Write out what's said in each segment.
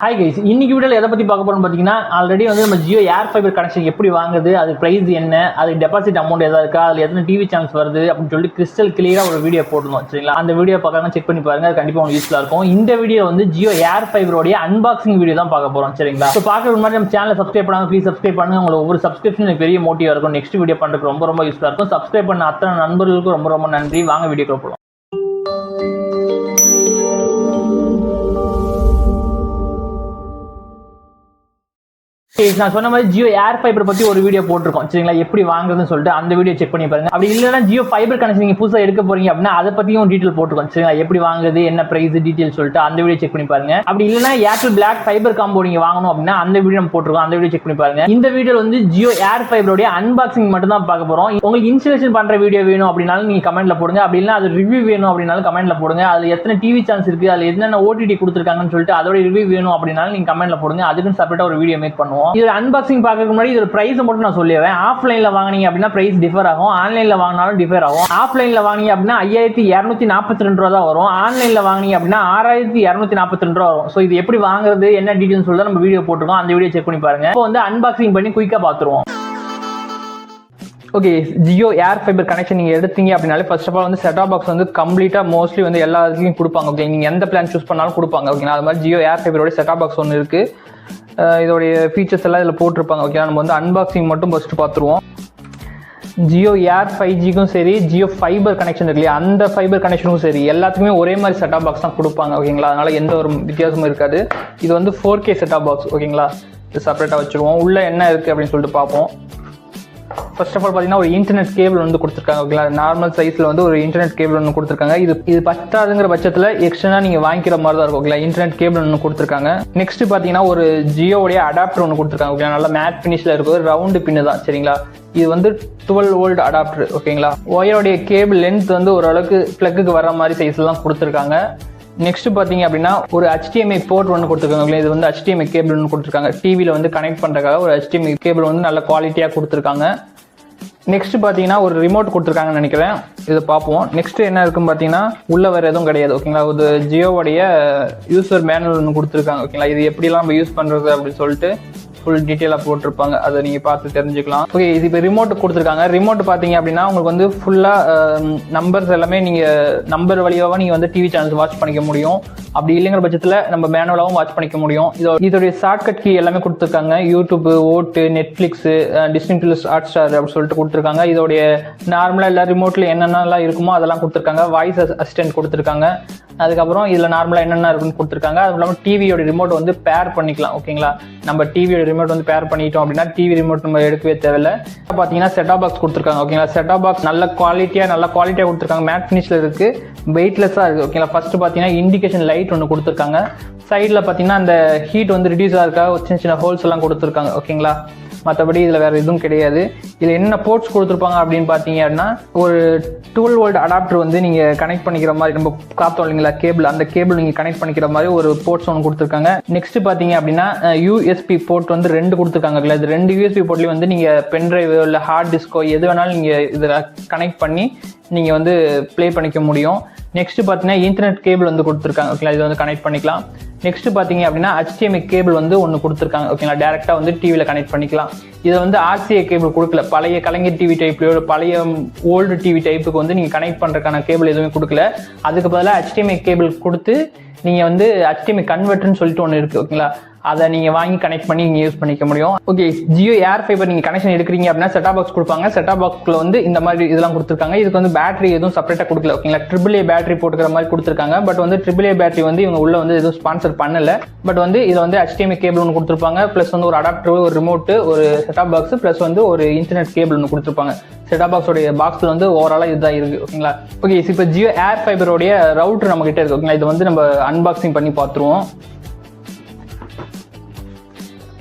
Hi guys, இன்னைக்கு வீடியோவில் எதை பற்றி பார்க்க போகிறோம்னு பார்த்தீங்கன்னா, ஆல்ரெடி வந்து நம்ம ஜியோ ஏர் ஃபைபர் கனெக்ஷன் எப்படி வாங்குது, அது ப்ரைஸ் என்ன, அது டெபாசிட் அமௌண்ட் எதாவது இருக்கா, அதில் எத்தனை டிவி சேனல்ஸ் வருது அப்படின்னு சொல்லிட்டு கிறிஸ்டல் கிளியராக ஒரு வீடியோ போடணும். சரிங்களா? அந்த வீடியோ பார்க்காம செக் பண்ணி பாருங்க, அது கண்டிப்பாக உங்களுக்கு யூஸ்ஃபுல்லாக இருக்கும். இந்த வீடியோ வந்து ஜியோ ஏர் ஃபைபரோடைய அன்பாக்சிங் வீடியோ தான் பார்க்க போகிறோம். சரிங்களா? ஸோ பார்க்கறதுக்கு முன்னாடி நம்ம சேனலை சப்ஸ்கிரைப் பண்ணாங்க, ப்ளீஸ் சப்ஸ்கிரைப் பண்ணுங்க. உங்களுக்கு ஒவ்வொரு சப்ஸ்கிரிப்ஷன் பெரிய மோட்டிவாக இருக்கும். நெக்ஸ்ட் வீடியோ பண்ணுறதுக்கு ரொம்ப யூஸ்ஃபுல்லாக இருக்கும். சப்ஸ்கிரைப் பண்ண அத்தனை நண்பர்களுக்கும் ரொம்ப நன்றி. வாங்க வீடியோக்குள்ள போகலாம். நான் சொன்ன மாதிரி ஜியோ ஏர் ஃபைபர் பத்தி ஒரு வீடியோ போட்டிருக்கோம். சரிங்களா? எப்படி வாங்குறதுன்னு சொல்லிட்டு அந்த வீடியோ செக் பண்ணி பாருங்க. அப்படி இல்லைன்னா ஜியோ ஃபைபர் கனெக்ஷன் நீங்க புதுசாக எடுக்க போறீங்க அப்படின்னா அதை பத்தியும் டீட்டெயில் போட்டிருக்கோம். சரிங்களா? எப்படி வாங்குறது, என்ன பிரைஸ், டீட்டெயில் சொல்லிட்டு அந்த வீடியோ செக் பண்ணி பாருங்க. அப்படி இல்லைன்னா ஏர்டெல் பிளாக் ஃபைபர் காம்போ நீங்க வாங்கணும் அப்படின்னா அந்த வீடியோ நம்ம போட்டிருக்கோம். அந்த வீடியோ செக் பண்ணி பாருங்க. இந்த வீடியோ வந்து ஜியோ ஏர் ஃபைபரோட அன்பாக்சிங் மட்டும் தான் பார்க்க போறோம். உங்களுக்கு இன்ஸ்டாலேஷன் பண்ற வீடியோ வேணும் அப்படின்னாலும் நீங்க கமெண்ட்ல போடுங்க. அப்படி இல்லைன்னா அது ரிவ்யூ வேணும் அப்படின்னாலும் கமெண்ட்ல போடுங்க. அதுல எத்தனை டிவி சான்ஸ் இருக்கு, அதுல என்னென்ன ஓடிடி கொடுத்துருக்காங்கன்னு சொல்லிட்டு அதோட ரிவ்யூ வேணும் அப்படின்னாலும் நீங்க கமெண்ட்ல போடுங்க. அதுக்கு செப்பரேட்டா ஒரு வீடியோ மேக் பண்ணுவோம். இது அன்பாக்சிங் பார்க்கறதுக்கு முன்னாடி இதோட பிரைஸ் மட்டும் நான் சொல்லிடுறேன். ஆஃப்லைன்ல வாங்குனீங்க அப்படின்னா பிரைஸ் டிஃபர் ஆகும், ஆன்லைன்ல வாங்கினாலும் டிஃபர் ஆகும். ஆஃப்லைன்ல வாங்குனீங்க அப்படின்னா 5242 ரூபா தான் வரும். ஆன்லைன்ல வாங்குனீங்க அப்படின்னா 6242 ரூபா வரும். ஸோ இது எப்படி வாங்குறது, என்ன டீடைல்ஸ் சொல்ல நம்ம வீடியோ போட்டுருக்கோம். அந்த வீடியோ செக் பண்ணி பாருங்க. இப்போ வந்து அன்பாக்சிங் பண்ணி குயிக்கா பார்த்துருவோம். ஓகே, ஜியோ ஏர் ஃபைபர் கனெக்ஷன் நீங்க எடுத்தீங்க அப்படின்னாலே ஃபர்ஸ்ட் ஆஃப் ஆல் வந்து செட் ஆப் பாக்ஸ் வந்து கம்ப்ளீட்டா மோஸ்ட்லி வந்து எல்லா இதுலையும் கொடுப்பாங்க. ஓகே, நீங்க எந்த பிளான் சூஸ் பண்ணாலும் கொடுப்பாங்க. ஓகேங்களா? அது மாதிரி ஜியோ ஏர் ஃபைபரோட செட் ஆப் பாக்ஸ் ஒன்று இருக்கு. இதோடைய ஃபீச்சர்ஸ் எல்லாம் இதில் போட்டிருப்பாங்க. ஓகே, நம்ம வந்து அன்பாக்சிங் மட்டும் ஃபர்ஸ்ட் பார்த்துருவோம். ஜியோ ஏர் 5Gக்கும் சரி, ஜியோ ஃபைபர் கனெக்ஷன் இருக்கு இல்லையா, அந்த ஃபைபர் கனெக்ஷனுக்கும் சரி எல்லாத்துக்குமே ஒரே மாதிரி செட் ஆப் பாக்ஸ் தான் கொடுப்பாங்க. ஓகேங்களா? அதனால எந்த ஒரு வித்தியாசமும் இருக்காது. இது வந்து 4K செட் ஆப் பாக்ஸ். ஓகேங்களா? இது செப்பரேட்டாக வச்சுருவோம். உள்ள என்ன இருக்கு அப்படின்னு சொல்லிட்டு பார்ப்போம். ஃபர்ஸ்ட் ஆஃப் ஆல் பார்த்தீங்கன்னா ஒரு இன்டர்நெட் கேபிள் வந்து கொடுத்துருக்காங்க. ஓகேங்களா? நார்மல் சைஸில் வந்து ஒரு இன்டர்நெட் கேபிள் ஒன்று கொடுத்துருக்காங்க. இது பத்தாதுங்கிற பட்சத்தில் எக்ஸ்ட்ரா நீங்கள் வாங்கிக்கிற மாதிரி தான் இருக்கும். ஓகேங்களா? இன்டர்நெட் கேபிள் ஒன்று கொடுத்துருக்காங்க. நெக்ஸ்ட் பார்த்தீங்கன்னா ஒரு ஜியோடைய அடாப்டர் ஒன்று கொடுத்துருக்காங்க. ஓகேங்களா? நல்லா மேட் ஃபினிஷில் இருக்கும், ரவுண்டு பின்னு தான். சரிங்களா? இது வந்து 12 வோல்ட் அடாப்டர். ஓகேங்களா? ஒயருடைய கேபிள் லென்த் வந்து ஓரளவுக்கு பிளக்குக்கு வர மாதிரி சைஸ்ல தான் கொடுத்துருக்காங்க. நெக்ஸ்ட் பார்த்தீங்க அப்படின்னா ஒரு HDMI போர்ட் ஒன்று கொடுத்துருக்காங்க. இது வந்து HDMI கேபிள் ஒன்று கொடுத்துருக்காங்க. டிவியில் வந்து கனெக்ட் பண்ணுறதுக்காக ஒரு HDMI கேபிள் வந்து நல்ல குவாலிட்டியாக கொடுத்துருக்காங்க. நெக்ஸ்ட் பார்த்தீங்கன்னா ஒரு ரிமோட் கொடுத்துருக்காங்கன்னு நினைக்கிறேன். இதை பார்ப்போம். நெக்ஸ்ட் என்ன இருக்குன்னு பார்த்தீங்கன்னா உள்ள வேறு எதுவும் கிடையாது. ஓகேங்களா? ஒரு ஜியோவுடைய யூசர் மேனுவல் ஒன்று கொடுத்துருக்காங்க. ஓகேங்களா? இது எப்படிலாம் நம்ம யூஸ் பண்ணுறது அப்படின்னு சொல்லிட்டு ஃபுல் டீட்டெயிலாக போட்டிருப்பாங்க. அதை நீங்கள் பார்த்து தெரிஞ்சுக்கலாம். ஓகே, இது இப்போ ரிமோட் கொடுத்துருக்காங்க. ரிமோட் பார்த்தீங்க அப்படின்னா உங்களுக்கு வந்து ஃபுல்லாக நம்பர்ஸ் எல்லாமே நீங்கள் நம்பர் வழியாக நீங்கள் வந்து டிவி சேனல்ஸ் வாட்ச் பண்ணிக்க முடியும். அப்படி இல்லைங்கிற பட்சத்தில் நம்ம மேனுவலாகவும் வாட்ச் பண்ணிக்க முடியும். இதோடைய ஷார்ட்கட் கீ எல்லாமே கொடுத்துருக்காங்க. யூடியூப், ஓட்டு, நெட்ஃப்ளிக்ஸ், டிஸ்னி பிளஸ், ஹாட்ஸ்டார் அப்படி சொல்லிட்டு கொடுத்துருக்காங்க. இதோடைய நார்மலாக எல்லா ரிமோட்டில் என்னென்னலாம் இருக்குமோ அதெல்லாம் கொடுத்துருக்காங்க. வாய்ஸ் அசிஸ்டன்ட் கொடுத்துருக்காங்க. அதுக்கப்புறம் இதில் நார்மலாக என்னென்ன இருக்குன்னு கொடுத்துருக்காங்க. அதுவும் இல்லாமல் டிவியோட ரிமோட் வந்து பேர் பண்ணிக்கலாம். ஓகேங்களா? நம்ம டிவியோட ரிமோட் வந்து பேர் பண்ணிட்டோம் அப்படின்னா டிவி ரிமோட் நம்ம எடுக்கவே தேவையில்லை. பார்த்தீங்கன்னா செட் ஆப் பாக்ஸ் கொடுத்துருக்காங்க. ஓகேங்களா? செட் ஆப் பாக்ஸ் நல்ல குவாலிட்டியாக கொடுத்துருக்காங்க. மேட் ஃபினிஷில் இருக்குது, வெயிட்லெஸ்ஸாக இருக்குது. ஓகேங்களா? ஃபர்ஸ்ட் பார்த்தீங்கன்னா இண்டிகேஷன் லைட் ஒன்று கொடுத்துருக்காங்க. சைடில் பார்த்தீங்கன்னா அந்த ஹீட் வந்து ரிடியூஸ் ஆகிறதுக்காக சின்ன ஹோல்ஸ் எல்லாம் கொடுத்துருக்காங்க. ஓகேங்களா? மற்றபடி இதில் வேறு எதுவும் கிடையாது. இதில் என்ன போர்ட்ஸ் கொடுத்துருப்பாங்க அப்படின்னு பார்த்தீங்க அப்படின்னா ஒரு 12 வோல்ட் அடாப்டர் வந்து நீங்கள் கனெக்ட் பண்ணிக்கிற மாதிரி, நம்ம பார்த்தோம் இல்லைங்களா கேபிள், அந்த கேபிள் நீங்கள் கனெக்ட் பண்ணிக்கிற மாதிரி ஒரு போர்ட்ஸ் ஒன்று கொடுத்துருக்காங்க. நெக்ஸ்ட் பார்த்தீங்க அப்படின்னா USB போர்ட் வந்து 2 கொடுத்துருக்காங்க. இது 2 USB போர்ட்லேயும் வந்து நீங்கள் பென்ட்ரைவோ இல்லை ஹார்ட் டிஸ்கோ எது வேணாலும் நீங்கள் இதில் கனெக்ட் பண்ணி நீங்கள் வந்து ப்ளே பண்ணிக்க முடியும். நெக்ஸ்ட் பார்த்தீங்கன்னா இன்டர்நெட் கேபிள் வந்து கொடுத்துருக்காங்க. ஓகேங்களா? இது வந்து கனெக்ட் பண்ணிக்கலாம். நெக்ஸ்ட் பார்த்தீங்க அப்படின்னா HDMI கேபிள் வந்து ஒன்று கொடுத்துருக்காங்க. ஓகேங்களா? டேரெக்டாக வந்து டிவியில் கனெக்ட் பண்ணிக்கலாம். இதை வந்து RCA கேபிள் கொடுக்கல. பழைய கலைஞர் டிவி டைப்லையோ பழைய ஓல்டு டிவி டைப்புக்கு வந்து நீங்கள் கனெக்ட் பண்ணுறதுக்கான கேபிள் எதுவுமே கொடுக்கல. அதுக்கு பதிலாக HDMI கேபிள் கொடுத்து நீங்கள் வந்து HDMI கன்வெர்ட்டர்னு சொல்லிட்டு ஒன்று இருக்குது. ஓகேங்களா? அதை நீங்கள் வாங்கி கனெக்ட் பண்ணி நீங்கள் யூஸ் பண்ணிக்க முடியும். ஓகே, ஜியோ ஏர் ஃபைபர் நீங்கள் கனெக்ஷன் எடுக்கிறீங்க அப்படின்னா செட் ஆப் பாக்ஸ் கொடுப்பாங்க. செட் ஆப் பாக்ஸில் வந்து இந்த மாதிரி இதெல்லாம் கொடுத்துருக்காங்க. இதுக்கு வந்து பேட்டரி எதுவும் செப்பரேட்டாக கொடுக்கல. ஓகேங்களா? AAA பேட்டரி போட்டுக்கிற மாதிரி கொடுத்துருக்காங்க. பட் வந்து AAA பேட்டரி வந்து இவங்க உள்ள வந்து எதுவும் ஸ்பான்சர் பண்ணல. பட் வந்து இதில் வந்து HDMI கேபிள் ஒன்று கொடுத்துருப்பாங்க. ப்ளஸ் வந்து ஒரு அடாப்டர், ஒரு ரிமோட்டு, ஒரு செட் ஆப் பாக்ஸ், ப்ளஸ் வந்து ஒரு இன்டர்நெட் கேபிள் ஒன்று கொடுத்துருப்பாங்க. செட் ஆப் பாக்ஸோடைய பாக்ஸில் வந்து ஓவராலாக இதுதான் இருக்குது. ஓகேங்களா? ஓகே, இப்போ ஜியோ ஏர் ஃபைபரோடைய ரவுட்டர் நம்ம கிட்ட இருக்கு. ஓகேங்களா? இது வந்து நம்ம அன்பாக்சிங் பண்ணி பார்த்துருவோம்.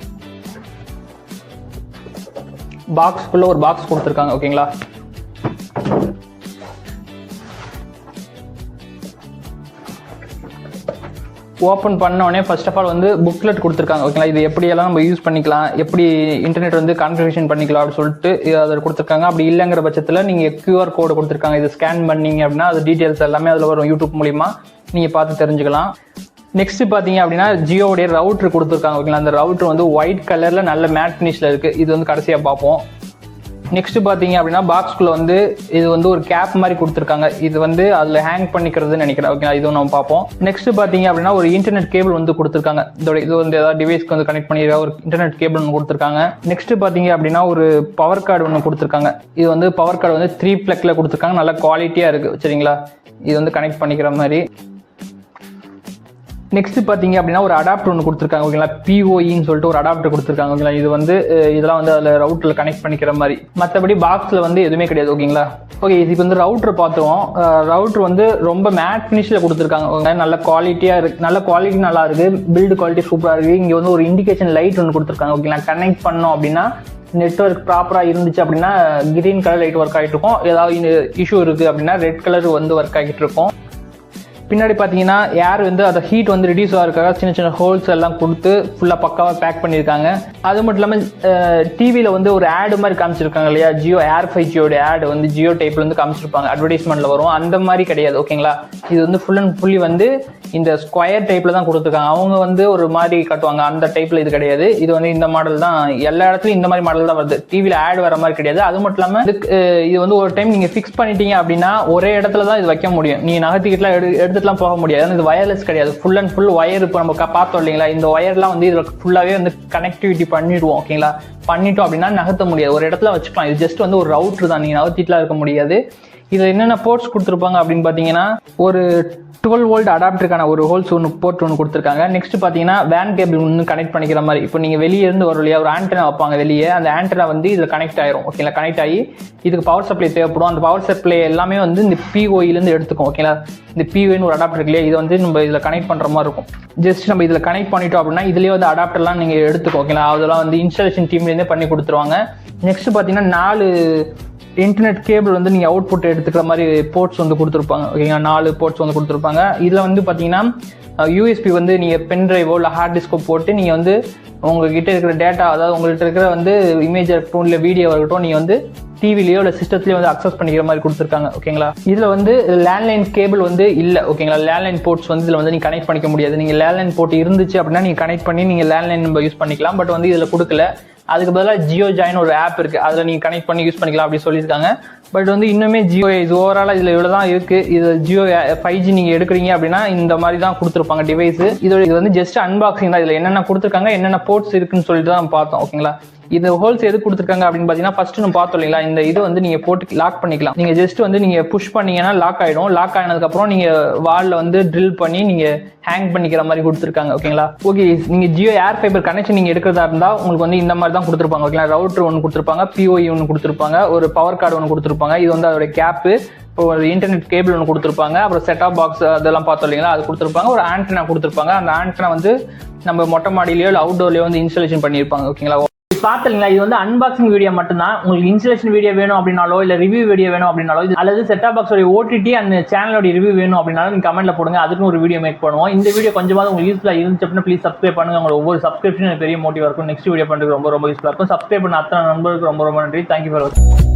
பாக்ஸ்க்குள்ள ஒரு பாக்ஸ் கொடுத்துருக்காங்க. ஓகேங்களா? ஓப்பன் பண்ண உடனே ஃபர்ஸ்ட் ஆஃப் ஆல் வந்து புக்லெட் கொடுத்துருக்காங்க. ஓகேங்களா? இது எப்படியெல்லாம் நம்ம யூஸ் பண்ணிக்கலாம், எப்படி இன்டர்நெட் வந்து கான்ஃபிகரேஷன் பண்ணிக்கலாம் அப்படின்னு சொல்லிட்டு அதில் கொடுத்துருக்காங்க. அப்படி இல்லைங்கிற பட்சத்தில் நீங்கள் QR கோடு கொடுத்துருக்காங்க. இது ஸ்கேன் பண்ணீங்க அப்படின்னா அது டீட்டெயில்ஸ் எல்லாமே அதில் வரும். யூடியூப் மூலிமா நீங்கள் பார்த்து தெரிஞ்சுக்கலாம். நெக்ஸ்ட் பார்த்தீங்க அப்படின்னா ஜியோடைய ரவுட்டர் கொடுத்துருக்காங்க ஓகேங்களா. அந்த ரவுட்டர் வந்து ஒயிட் கலரில் நல்ல மேட் ஃபினிஷில் இருக்குது. இது வந்து கடைசியாக பார்ப்போம். நெக்ஸ்ட் பார்த்தீங்க அப்படின்னா பாக்ஸ்குள்ளே வந்து இது வந்து ஒரு கேப் மாதிரி கொடுத்துருக்காங்க. இது வந்து அதில் ஹேங் பண்ணிக்கிறதுன்னு நினைக்கிறேன் ஓகேங்களா. இதுவும் நம்ம பார்ப்போம். நெக்ஸ்ட் பார்த்தீங்க அப்படின்னா ஒரு இன்டர்நெட் கேபிள் வந்து கொடுத்துருக்காங்க. இதோட இது வந்து ஏதாவது டிவைஸ்க்கு வந்து கனெக்ட் பண்ணிடுற ஒரு இன்டர்நெட் கேபிள் ஒன்று கொடுத்துருக்காங்க. நெக்ஸ்ட் பார்த்தீங்க அப்படின்னா ஒரு பவர் கார்டு ஒன்று கொடுத்துருக்காங்க. இது வந்து பவர் கார்டு வந்து 3 பிளக்ல கொடுத்துருக்காங்க. நல்ல குவாலிட்டியாக இருக்குது சரிங்களா. இது வந்து கனெக்ட் பண்ணிக்கிற மாதிரி. நெக்ஸ்ட் பார்த்தீங்க அப்படின்னா ஒரு அடாப்டர் ஒன்று கொடுத்துருக்காங்க ஓகேங்களா. பிஓஇன்னு சொல்லிட்டு ஒரு அடாப்டர் கொடுத்துருக்காங்க ஓகேங்களா. இது வந்து இதெல்லாம் வந்து அதில் ரவுட்டரில் கனெக்ட் பண்ணிக்கிற மாதிரி. மற்றபடி பாக்ஸில் வந்து எதுவுமே கிடையாது ஓகேங்களா. ஓகே, இப்போ வந்து ரவுட்டர் பார்த்துருவோம். ரவுட்டர் வந்து ரொம்ப மேட் ஃபினிஷில் கொடுத்துருக்காங்க. நல்ல குவாலிட்டியாக இருக்குது. நல்ல குவாலிட்டி நல்லா இருக்குது. பில்டு குவாலிட்டி சூப்பராக இருக்குது. இங்கே வந்து ஒரு இண்டிகேஷன் லைட் ஒன்று கொடுத்துருக்காங்க ஓகேங்களா. கனெக்ட் பண்ணோம் அப்படின்னா நெட்வொர்க் ப்ராப்பராக இருந்துச்சு அப்படின்னா கிரீன் கலர் லைட் ஒர்க் ஆகிட்டு இருக்கும். ஏதாவது இஷ்யூ இருக்குது அப்படின்னா ரெட் கலர் வந்து ஒர்க் ஆகிட்டு இருக்கும். பின்னாடி பார்த்தீங்கன்னா ஏர் வந்து அந்த ஹீட் வந்து ரிடியூஸ் ஆகிறதுக்காக சின்ன சின்ன ஹோல்ஸ் எல்லாம் கொடுத்து ஃபுல்லாக பக்காவாக பேக் பண்ணியிருக்காங்க. அது மட்டும் இல்லாமல் டிவியில் வந்து ஒரு ஆடு மாதிரி காமிச்சிருக்காங்க இல்லையா. ஜியோ ஏர் 5Gயோட ஆடு வந்து ஜியோ டைப்பில் வந்து காமிச்சிருப்பாங்க. அட்வர்டைஸ்மெண்ட்டில் வரும். அந்த மாதிரி கிடையாது ஓகேங்களா. இது வந்து ஃபுல் அண்ட் ஃபுல்லி வந்து இந்த ஸ்கொயர் டைப்பில் தான் கொடுத்துருக்காங்க. அவங்க வந்து ஒரு மாதிரி கட்டுவாங்க. அந்த டைப்பில் இது கிடையாது. இது வந்து இந்த மாடல் தான். எல்லா இடத்துலையும் இந்த மாதிரி மாடல் தான் வருது. டிவியில் ஆடு வர மாதிரி கிடையாது. அது மட்டும் இல்லாமல் இது வந்து ஒரு டைம் நீங்கள் ஃபிக்ஸ் பண்ணிட்டீங்க அப்படின்னா ஒரே இடத்துல தான் இது வைக்க முடியும். நீங்கள் நகர்த்திக்கிட்டலாம் எடுத்துலாம் போக முடியாது. இது வயர்லெஸ் கிடையாது. Full and full wire. இப்போ நம்ம பார்த்தோம் இல்லைங்களா. இந்த ஒயர்லாம் வந்து இதில் ஃபுல்லாகவே வந்து கனெக்டிவிட்டி பண்ணிடுவோம் ஓகேங்களா. பண்ணிட்டோம் அப்படின்னா நகர்த்த முடியாது. ஒரு இடத்துல வச்சுக்கலாம். இது ஜஸ்ட் வந்து ஒரு ரவுட்டர் தான். நீங்கள் நகர்த்திட்டுலாம் இருக்க முடியாது. இதில் என்னென்ன போர்ட்ஸ் கொடுத்துருப்பாங்க அப்படின்னு பார்த்தீங்கன்னா ஒரு 12 வோல்ட் அடாப்டருக்கான ஒரு ஹோல்ஸ் போர்ட் ஒன்று கொடுத்துருக்காங்க. நெக்ஸ்ட் பார்த்தீங்கன்னா வேன் கேபிள் ஒன்று கனெக்ட் பண்ணிக்கிற மாதிரி. இப்போ நீங்கள் வெளியே இருந்து வரும் இல்லையா, ஒரு ஆண்டனா வைப்பாங்க வெளியே. அந்த ஆண்டனா வந்து இதில் கனெக்ட் ஆயிரும் ஓகேங்களா. கனெக்ட் ஆகி இதுக்கு பவர் சப்ளை தேவைப்படும். அந்த பவர் சப்ளை எல்லாமே வந்து இந்த பிஓஇலேருந்து எடுத்துக்கும் ஓகேங்களா. இந்த பிஓன்னு ஒரு அடாப்டர் இல்லையா, இது வந்து நம்ம இதில் கனெக்ட் பண்ணுற மாதிரி இருக்கும். ஜஸ்ட் நம்ம இதில் கனெக்ட் பண்ணிட்டோம் அப்படின்னா இதுலேயே வந்து அடாப்டர்லாம் நீங்கள் எடுத்துக்கும் ஓகேங்களா. அதெல்லாம் வந்து இன்ஸ்டாலேஷன் டீம்லேருந்தே பண்ணி கொடுத்துருவாங்க. நெக்ஸ்ட் பார்த்தீங்கன்னா 4 இன்டர்நெட் கேபிள் வந்து நீங்கள் அவுட்புட் எடுத்துக்கிற மாதிரி போர்ட்ஸ் வந்து கொடுத்துருப்பாங்க ஓகேங்களா. 4 போர்ட்ஸ் வந்து கொடுத்துருப்பாங்க. இதில் வந்து பார்த்தீங்கன்னா யூஎஸ்பி வந்து நீங்கள் பென் டிரைவோ இல்லை ஹார்ட் டிஸ்கோ போட்டு நீங்கள் வந்து உங்ககிட்ட இருக்கிற டேட்டா, அதாவது உங்கள்கிட்ட இருக்கிற வந்து இமேஜ் இருக்கட்டும் இல்லை வீடியோ இருக்கட்டும், நீங்கள் வந்து டிவிலையோ இல்லை சிஸ்டத்துலையோ வந்து அக்சஸ் பண்ணிக்கிற மாதிரி கொடுத்துருக்காங்க ஓகேங்களா. இதில் வந்து லேண்ட்லைன் கேபிள் வந்து இல்லை ஓகேங்களா. லேண்ட்லைன் போர்ட்ஸ் வந்து இதில் வந்து நீங்கள் கனெக்ட் பண்ணிக்க முடியாது. நீங்கள் லேண்ட்லைன் போர்ட் இருந்துச்சு அப்படின்னா நீங்கள் கனெக்ட் பண்ணி நீங்கள் லேண்ட்லைன் நம்ம யூஸ் பண்ணிக்கலாம். பட் வந்து இதில் கொடுக்கல. அதுக்கு பதிலாக ஜியோ ஜாயின் ஒரு ஆப் இருக்குது. அதில் நீங்கள் கனெக்ட் பண்ணி யூஸ் பண்ணிக்கலாம் அப்படி சொல்லியிருக்காங்க. பட் வந்து இன்னுமே ஜியோ இது ஓவராலாக இதில் இவ்வளோ தான் இருக்குது. இது ஜியோ 5G நீங்கள் எடுக்கிறீங்க அப்படின்னா இந்த மாதிரி தான் கொடுத்துருப்பாங்க டிவைஸு. இது வந்து ஜஸ்ட் அன்பாக்சிங் தான். இதில் என்னென்ன கொடுத்துருக்காங்க, என்னென்ன போர்ட்ஸ் இருக்குன்னு சொல்லிட்டு தான் நம்ம பார்த்தோம் ஓகேங்களா. இது ஹோல்ஸ் எது கொடுத்துருக்காங்க அப்படின்னு பார்த்தீங்கன்னா ஃபர்ஸ்ட் நம்ம பார்த்தோம் இல்லைங்களா. இந்த இது வந்து நீங்கள் போட்டு லாக் பண்ணிக்கலாம். நீங்கள் ஜஸ்ட் வந்து நீங்கள் புஷ் பண்ணீங்கன்னா லாக் ஆகிடும். லாக் ஆனதுக்கப்புறம் நீங்கள் வாலில் வந்து ட்ரில் பண்ணி நீங்கள் ஹேங் பண்ணிக்கிற மாதிரி கொடுத்துருக்காங்க ஓகேங்களா. ஓகே, நீங்கள் ஜியோ ஏர் ஃபைபர் கனெக்ஷன் நீங்கள் எடுக்கிறதா இருந்தால் உங்களுக்கு வந்து இந்த மாதிரி தான் கொடுத்துருப்பாங்க ஓகேங்களா. ரவுட்டர் ஒன்று கொடுத்துருப்பாங்க, பிஓஇ ஒன்று கொடுத்துருப்பாங்க, ஒரு பவர் கார்டு ஒன்று கொடுத்துருப்பாங்க. இது வந்து அதோட கேப்பு, ஒரு இன்டர்நெட் கேபிள் ஒன்று கொடுத்துருப்பாங்க, அப்புறம் செட்டாப் பாக்ஸ் அதெல்லாம் பார்த்தோம் இல்லைங்களா, அது கொடுத்துருப்பாங்க. ஒரு ஆண்டனா கொடுத்துருப்பாங்க. அந்த ஆண்டனா வந்து நம்ம மொட்டை மாடியிலையோ இல்லை அவுட்டோர்லையோ வந்து இன்ஸ்டாலேஷன் பண்ணியிருப்பாங்க ஓகேங்களா. பார்த்தீங்களா, இது வந்து அன்பாக்சிங் வீடியோ மட்டும்தான். உங்களுக்கு இன்ஸ்டாலேஷன் வீடியோ வேணும் அப்படின்னாலோ இல்லை ரிவ்யூ வீடியோ வேணும் அப்படின்னாலோ அல்லது செட்டாப் பாக்ஸோட ஓடிடி அந்த சேனலோட ரிவ்யூ வேணும் அப்படின்னாலும் நீங்கள் கமெண்ட்ல போடுங்க. அதுக்கு ஒரு வீடியோ மேக் பண்ணுவோம். இந்த வீடியோ கொஞ்சமாவது உங்களுக்கு யூஸ்ஃபுல்லாக இருந்துச்சு அப்படின்னா ப்ளீஸ் சப்ஸ்கிரைப் பண்ணுங்க. உங்களுக்கு ஒவ்வொரு சப்ஸ்கிரிப்ஷன் பெரிய மோட்டிவாக இருக்கும். நெக்ஸ்ட் வீடியோ பண்ணுறது ரொம்ப ரொம்ப யூஸ்ஃபுல்லாக இருக்கும். சப்ஸ்கிரைப் பண்ண அத்தனை நண்பர்களுக்கு ரொம்ப ரொம்ப நன்றி. தேங்க்யூ ஃபார் வாட்சிங்.